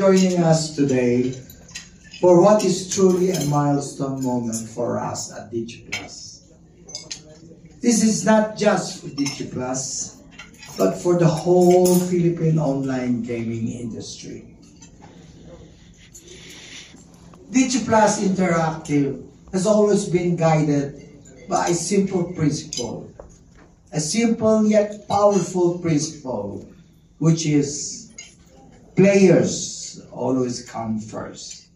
Joining us today for what is truly a milestone moment for us at DigiPlus. This is not just for DigiPlus, but for the whole Philippine online gaming industry. DigiPlus Interactive has always been guided by a simple principle, a simple yet powerful principle, which is players always come first.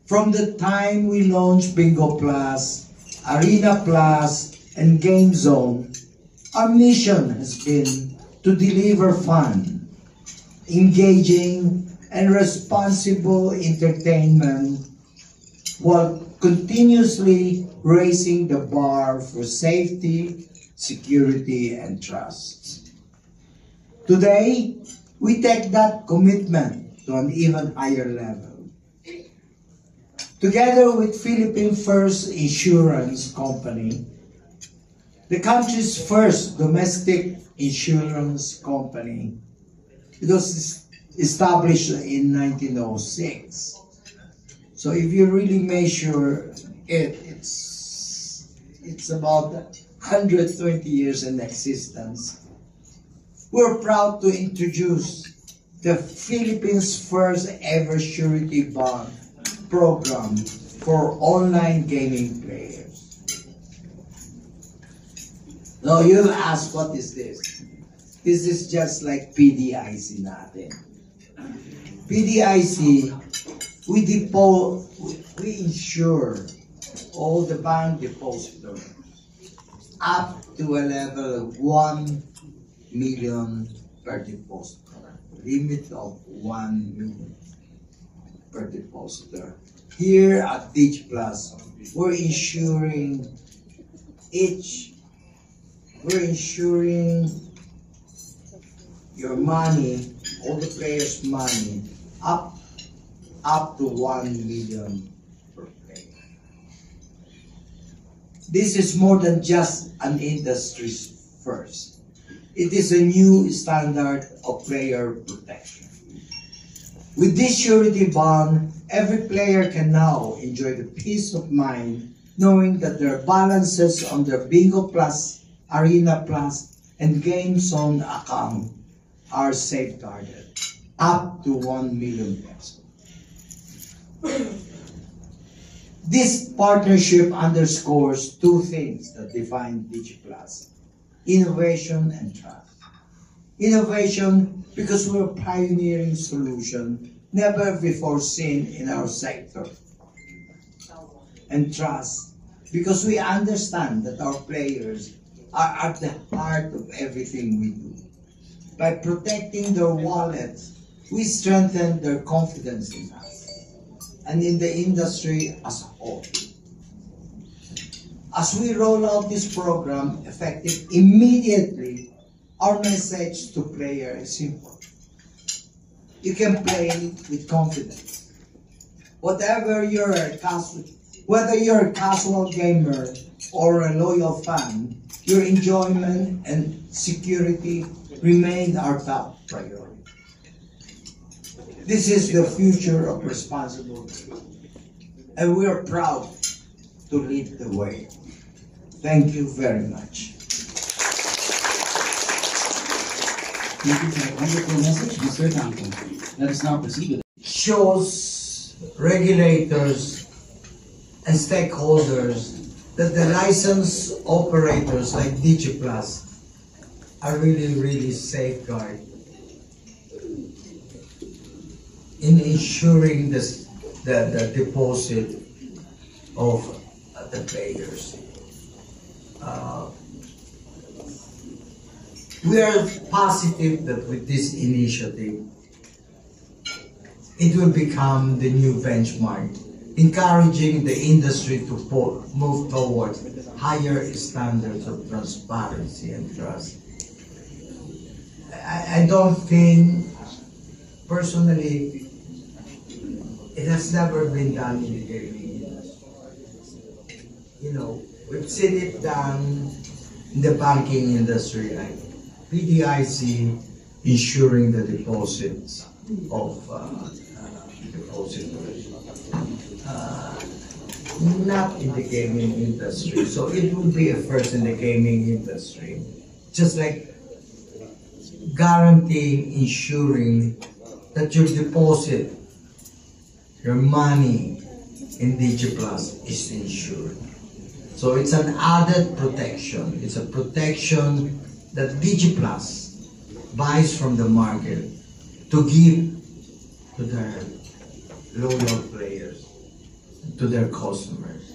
From the time we launched Bingo Plus, Arena Plus, and Game Zone, our mission has been to deliver fun, engaging, and responsible entertainment while continuously raising the bar for safety, security, and trust. Today, we take that commitment to an even higher level. Together with Philippine First Insurance Company, the country's first domestic insurance company, it was established in 1906. So if you really measure it, it's about 120 years in existence. We're proud to introduce the Philippines' first ever surety bond program for online gaming players. Now you'll ask, what is this? This is just like PDIC natin. PDIC, we insure all the bank depositors up to a level of 1 million per depositor, limit of 1 million per depositor. Here at DigiPlus, we're insuring your money, all the players' money, up to 1 million per player. This is more than just an industry's first. It is a new standard of player protection. With this surety bond, every player can now enjoy the peace of mind knowing that their balances on their Bingo Plus, Arena Plus, and Game Zone account are safeguarded up to 1 million pesos. This partnership underscores two things that define DigiPlus: innovation and trust. Innovation because we're a pioneering solution never before seen in our sector. And trust because we understand that our players are at the heart of everything we do. By protecting their wallets, we strengthen their confidence in us and in the industry as a whole. As we roll out this program effective immediately, our message to players is simple. You can play with confidence. Whether you're a casual gamer or a loyal fan, your enjoyment and security remain our top priority. This is the future of responsible gaming, and we are proud to lead the way. Thank you very much. Thank you for a wonderful message, Mr. Tanco. Let us now proceed with it. Shows regulators and stakeholders that the licensed operators like DigiPlus are really safeguarded in ensuring the deposit of the players. We are positive that with this initiative, it will become the new benchmark, encouraging the industry to move towards higher standards of transparency and trust. I don't think, personally, it has never been done in the gaming industry. You know, we've seen it done in the banking industry, like PDIC insuring the deposits of depositors. Not in the gaming industry. So it will be a first in the gaming industry. Just like guaranteeing, ensuring that your deposit, your money in DigiPlus is insured. So it's an added protection. It's a protection that DigiPlus buys from the market to give to their loyal players, to their customers.